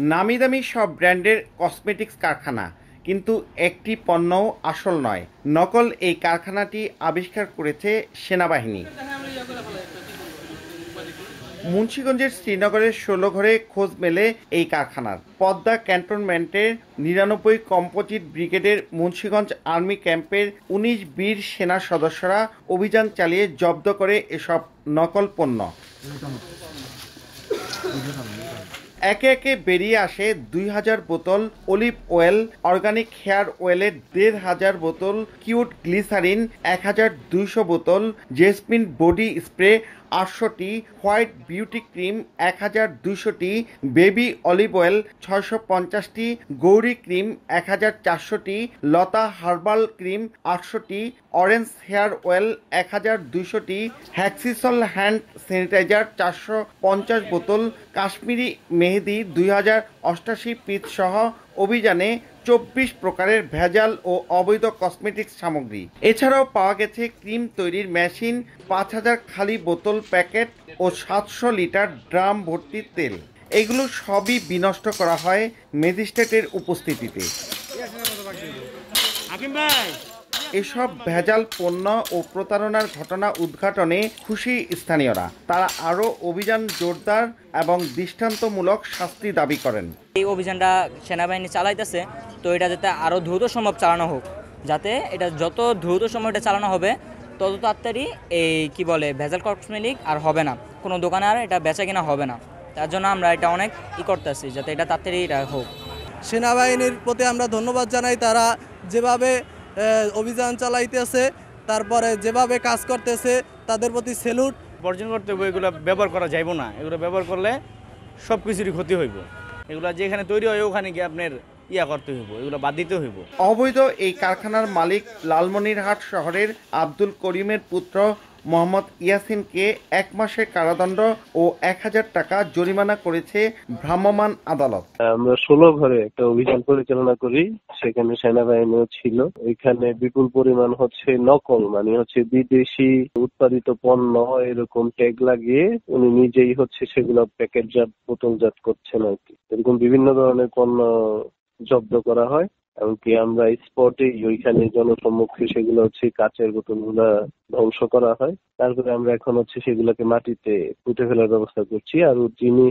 নামি দামি সব ব্র্যান্ডের কসমেটিক্স কারখানা, কিন্তু একটি পণ্যও আসল নয়। নকল এই কারখানাটি আবিষ্কার করেছে সেনাবাহিনী। মুন্সিগঞ্জের শ্রীনগরের ১৬ ঘরে খোঁজ মেলে এই কারখানার। পদ্মা ক্যান্টনমেন্টের ৯৯ কম্পোজিট ব্রিগেডের মুন্সিগঞ্জ আর্মি ক্যাম্পের ১৯ বীর সেনা সদস্যরা অভিযান চালিয়ে জব্দ করে এসব নকল পণ্য। একে একে বেরিয়ে আসে ২,০০০ বোতল অলিভ অয়েল, অর্গানিক হেয়ার অয়েলের ১,৫০০ বোতল, কিউট গ্লিসারিন ১,২০০ বোতল, জেসমিন বডি স্প্রে ৮০০টি, হোয়াইট বিউটি ক্রিম ১,২০০টি, বেবি অলিভ অয়েল ৬৫০টি, গৌরী ক্রিম ১,৪০০টি, লতা হার্বাল ক্রিম ৮০০টি, অরেঞ্জ হেয়ার অয়েল ১,২০০টি, হ্যাক্সিসল হ্যান্ড স্যানিটাইজার ৪৫০ বোতল, কাশ্মীরি মেহেদি ২,০৮৮ পিস সহ অভিযানে ২৪ প্রকারের ভেজাল ও অবৈধ কসমেটিক্স সামগ্রী। এছাড়াও পাওয়া গেছে ক্রিম তৈরির মেশিন, ৫,০০০ খালি বোতল প্যাকেট ও ৭০০ লিটার ড্রাম ভর্তি তেল। এগুলো সবই বিনষ্ট করা হয় ম্যাজিস্ট্রেটের উপস্থিতিতে। এসব ভেজাল পণ্য ও প্রতারণার ঘটনা উদ্ঘাটনে খুশি স্থানীয়রা। তারা আরও অভিযান জোরদার এবং দৃষ্টান্তমূলক শাস্তি দাবি করেন। এই অভিযানটা সেনাবাহিনী চালাইতেছে, তো এটা যাতে আরও দ্রুত সম্ভব চালানো হোক, যাতে এটা যত দ্রুত সম্ভব এটা চালানো হবে তত তাড়াতাড়ি এই ভেজাল কসমেটিক আর হবে না, কোনো দোকানে আর এটা বেচা কিনা হবে না। তার জন্য আমরা এটা অনেক করতেছি যাতে এটা তাড়াতাড়ি এটা হোক। সেনাবাহিনীর প্রতি আমরা ধন্যবাদ জানাই, তারা যেভাবে অভিযান চালাইতেছে, তারপরে যেভাবে কাজ করতেছে, তাদের প্রতি স্যালুট। বর্জন করতে হবে, এগুলো ব্যবহার করা যাইব না। এগুলো ব্যবহার করলে সব কিছুরই ক্ষতি হইব। এগুলো যেখানে তৈরি হয় ওখানে গিয়ে আপনার করতে হইব, এগুলো বাদ দিতে হইব। অবৈধ এই কারখানার মালিক লালমনিরহাট শহরের আব্দুল করিমের পুত্র মোহাম্মদ ইয়াসিনকে ১ মাসের কারাদণ্ড ও ১,০০০ টাকা জরিমানা করেছে ভ্রাম্যমাণ আদালত। আমরা ১৬ ঘরে একটা অভিযান পরিচালনা করি, সেখানে সেনাবাহিনীও ছিল। এখানে বিপুল পরিমাণ নকল, মানে বিদেশি উৎপাদিত পণ্য এরকম ট্যাগ লাগিয়ে উনি নিজেই সেগুলো প্যাকেটজাত বোতলজাত করছেন আর কি। এরকম বিভিন্ন ধরনের পণ্য জব্দ করা হয়। এমনকি আমরা স্পটে ওইখানে জনসম্মুখে সেগুলো কাচের বোতলগুলা ধ্বংস করা হয়। তারপরে আমরা এখন সেগুলোকে মাটিতে পুঁতে ফেলার ব্যবস্থা করছি। আর যিনি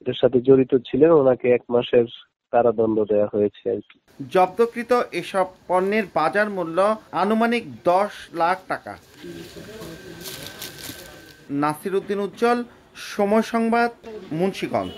এটার সাথে জড়িত ছিলেন ওনাকে ১ মাসের কারাদণ্ড দেওয়া হয়েছে আর কি। জব্দকৃত এসব পণ্যের বাজার মূল্য আনুমানিক ১০ লাখ টাকা। নাসির উদ্দিন উজ্জ্বল, সময় সংবাদ, মুন্সিগঞ্জ।